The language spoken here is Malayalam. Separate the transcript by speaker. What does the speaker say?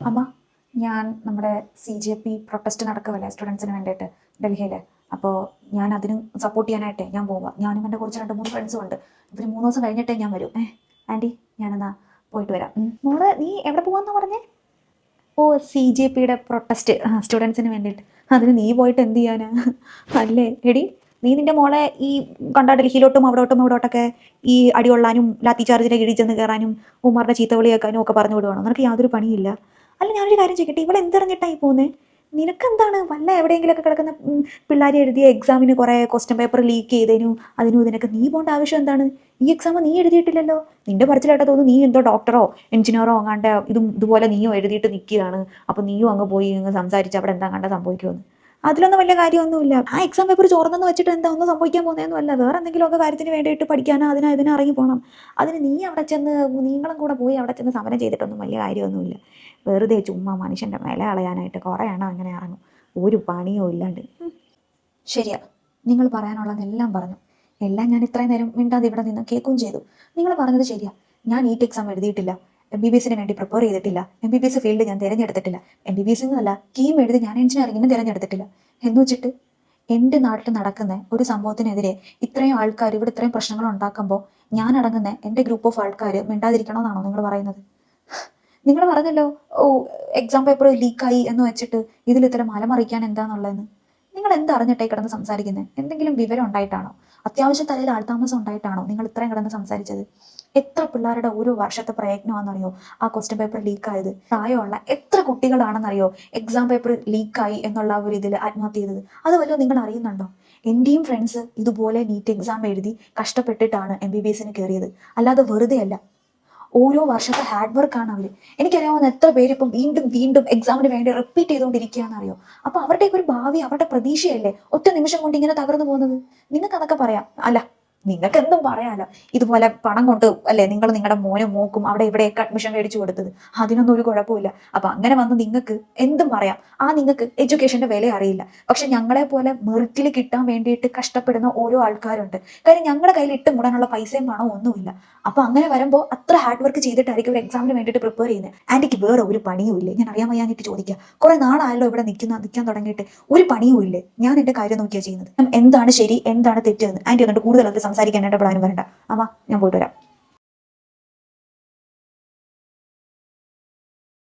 Speaker 1: അമ്മ, ഞാൻ നമ്മുടെ CJP പ്രൊട്ടസ്റ്റ് നടക്കുകയല്ലേ സ്റ്റുഡൻസിന് വേണ്ടിയിട്ട് ഡൽഹിയിൽ. അപ്പോൾ ഞാൻ അതിന് സപ്പോർട്ട് ചെയ്യാനായിട്ടേ ഞാൻ പോവാം. ഞാനും എൻ്റെ കുറച്ച് 2-3 ഫ്രണ്ട്സും ഉണ്ട്. ഇവർ 3 ദിവസം കഴിഞ്ഞിട്ടേ ഞാൻ വരും. ആൻറ്റി, ഞാനെന്നാ പോയിട്ട് വരാം. മോള് നീ എവിടെ പോവാന്നാ പറഞ്ഞേ? ഓ, CJPയുടെ പ്രൊട്ടസ്റ്റ് സ്റ്റുഡൻസിന് വേണ്ടിയിട്ട്. അതിന് നീ പോയിട്ട് എന്ത് ചെയ്യാനാ? അല്ലേ എടി, നീ നിന്റെ മോളെ ഈ കണ്ട ഡൽഹിയിലോട്ടും അവിടോട്ടൊക്കെ ഈ അടികൊള്ളാനും ലാത്തി ചാർജിന്റെ കീഴിൽ ചെന്ന് കയറാനും ഉമ്മാരുടെ ചീത്തവിളി കേൾക്കാനും ഒക്കെ പറഞ്ഞു വിടുവാണോ? നിനക്ക് യാതൊരു പണിയില്ല. അല്ല, ഞാനൊരു കാര്യം ചോദിക്കട്ടെ, ഇവളെ എന്തെറിഞ്ഞിട്ടായി പോകുന്നേ? നിനക്കെന്താണ് വല്ല എവിടെയെങ്കിലുമൊക്കെ കിടക്കുന്ന പിള്ളേർ എഴുതിയ എക്സാമിന് കുറേ ക്വസ്റ്റ്യൻ പേപ്പർ ലീക്ക് ചെയ്തതിനും അതിനും ഇതിനൊക്കെ നീ പോകേണ്ട ആവശ്യം എന്താണ്? ഈ എക്സാം നീ എഴുതിയിട്ടില്ലല്ലോ. നിന്റെ പറച്ചിലായിട്ട് തോന്നുന്നു നീ എന്തോ ഡോക്ടറോ എഞ്ചിനീയറോ അങ്ങാണ്ട് ഇതുപോലെ നീയോ എഴുതിയിട്ട് നിൽക്കുകയാണ്. അപ്പം നീയും അങ്ങ് പോയി അങ്ങ് സംസാരിച്ച് അവിടെ എന്താ കണ്ട സംഭവിക്കുമെന്ന്. അതിലൊന്നും വലിയ കാര്യമൊന്നുമില്ല. ആ എക്സാം പേപ്പർ ചോർന്നെന്ന് വെച്ചിട്ട് എന്താ ഒന്നും സംഭവിക്കാൻ പോകുന്നതൊന്നുമല്ല. വേറെ എന്തെങ്കിലുമൊക്കെ കാര്യത്തിന് വേണ്ടിയിട്ട് പഠിക്കാനോ ഇതിനെ ഇറങ്ങി പോകണം. അതിന് നീ അവിടെ ചെന്ന് നിങ്ങളും കൂടെ പോയി അവിടെ ചെന്ന് സമരം ചെയ്തിട്ടൊന്നും വലിയ കാര്യമൊന്നുമില്ല. വെറുതെ ചുമ്മാ മനുഷ്യൻ്റെ വില കളയാനായിട്ട് കുറേ എണ്ണം അങ്ങനെ ഇറങ്ങും, ഒരു പണിയോ ഇല്ലാണ്ട്. ശരിയാ, നിങ്ങൾ പറയാനുള്ളതെല്ലാം പറഞ്ഞു. എല്ലാം ഞാൻ ഇത്രയും നേരം മിണ്ടാതെ ഇവിടെ നിന്ന് കേൾക്കുകയും ചെയ്തു. നിങ്ങൾ പറഞ്ഞത് ശരിയാ. ഞാൻ നീറ്റ് എക്സാം എഴുതിയിട്ടില്ല, MBBSന് വേണ്ടി പ്രിപ്പയർ ചെയ്തിട്ടില്ല, MBBS ഫീൽഡ് ഞാൻ തിരഞ്ഞെടുത്തിട്ടില്ല. MBBS എന്നല്ല, കീം എഴുതി ഞാൻ എഞ്ചിനീയറിംഗിന് തിരഞ്ഞെടുത്തിട്ടില്ല. എന്ന് വെച്ചിട്ട് എൻ്റെ നാട്ടിൽ നടക്കുന്ന ഒരു സംഭവത്തിനെതിരെ ഇത്രയും ആൾക്കാർ ഇവിടെ ഇത്രയും പ്രശ്നങ്ങൾ ഉണ്ടാക്കുമ്പോൾ ഞാൻ അടങ്ങുന്ന എൻ്റെ ഗ്രൂപ്പ് ഓഫ് ആൾക്കാർ മിണ്ടാതിരിക്കണമെന്നാണോ നിങ്ങൾ പറയുന്നത്? നിങ്ങൾ പറഞ്ഞല്ലോ, ഓ എക്സാം പേപ്പർ ലീക്കായി എന്ന് വെച്ചിട്ട് ഇതിൽ ഇത്ര മലമറിക്കാൻ എന്താന്നുള്ളതെന്ന്. നിങ്ങൾ എന്തറിഞ്ഞിട്ടായി കിടന്ന് സംസാരിക്കുന്നത്? എന്തെങ്കിലും വിവരം ഉണ്ടായിട്ടാണോ? അത്യാവശ്യം തലയിൽ ആൾതാമസം ഉണ്ടായിട്ടാണോ നിങ്ങൾ ഇത്രയും കിടന്ന് സംസാരിച്ചത്? എത്ര പിള്ളേരുടെ ഓരോ വർഷത്തെ പ്രയത്നമാണെന്നറിയോ ആ ക്വസ്റ്റ്യൻ പേപ്പർ ലീക്കായത്? പ്രായമുള്ള എത്ര കുട്ടികളാണെന്നറിയോ എക്സാം പേപ്പർ ലീക്കായി എന്നുള്ള ഒരു ഇതിൽ ആത്മഹത്യ ചെയ്തത്? അത് വല്ലതും നിങ്ങൾ അറിയുന്നുണ്ടോ? എൻ്റെയും ഫ്രണ്ട്സ് ഇതുപോലെ നീറ്റ് എക്സാം എഴുതി കഷ്ടപ്പെട്ടിട്ടാണ് MBBSന് കയറിയത്, അല്ലാതെ വെറുതെ അല്ല. ഓരോ വർഷത്തെ ഹാർഡ് വർക്കാണ് അവർ. എനിക്കറിയാവുന്ന എത്ര പേര് ഇപ്പം വീണ്ടും വീണ്ടും എക്സാമിന് വേണ്ടി റിപ്പീറ്റ് ചെയ്തുകൊണ്ടിരിക്കുകയെന്നറിയോ? അപ്പൊ അവരുടെയൊക്കെ ഒരു ഭാവി, അവരുടെ പ്രതീക്ഷയല്ലേ ഒറ്റ നിമിഷം കൊണ്ട് ഇങ്ങനെ തകർന്നു പോകുന്നത്? നിങ്ങൾക്ക് അതൊക്കെ പറയാം. അല്ല, നിങ്ങൾക്ക് എന്തും പറയാലോ. ഇതുപോലെ പണം കൊണ്ട് അല്ലേ നിങ്ങൾ നിങ്ങളുടെ മോനും മോക്കും അവിടെ ഇവിടെയൊക്കെ അഡ്മിഷൻ മേടിച്ചു കൊടുത്തത്? അതിനൊന്നും ഒരു കുഴപ്പമില്ല. അപ്പൊ അങ്ങനെ വന്ന് നിങ്ങൾക്ക് എന്തും പറയാം. നിങ്ങൾക്ക് എഡ്യൂക്കേഷന്റെ വില അറിയില്ല. പക്ഷെ ഞങ്ങളെ പോലെ മെറിറ്റിൽ കിട്ടാൻ വേണ്ടിയിട്ട് കഷ്ടപ്പെടുന്ന ഓരോ ആൾക്കാരുണ്ട്. കാര്യം ഞങ്ങളുടെ കയ്യിൽ ഇട്ട് മുടാനുള്ള പൈസയും പണവും ഒന്നുമില്ല. അപ്പൊ അങ്ങനെ വരുമ്പോൾ അത്ര ഹാർഡ് വർക്ക് ചെയ്തിട്ടായിരിക്കും ഒരു എക്സാമിന് വേണ്ടിയിട്ട് പ്രിപ്പയർ ചെയ്യുന്നത്. ആന്റിക്ക് വേറെ ഒരു പണിയും ഇല്ലേ? ഞാൻ അറിയാൻ വയ്യാഞ്ഞിട്ട് ചോദിക്കുക. കുറെ നാളായല്ലോ ഇവിടെ നിൽക്കാൻ തുടങ്ങിയിട്ട്, ഒരു പണിയും ഇല്ലേ? ഞാൻ എന്റെ കാര്യം നോക്കിയാ ചെയ്യുന്നത്. എന്താണ് ശരി എന്താണ് തെറ്റെന്ന് ആന്റി എന്നിട്ട് കൂടുതൽ അത് സംസാരിക്കാനായിട്ട് പ്ലാനും വരണ്ട. അമ്മ, ഞാൻ പോയിട്ട് വരാം.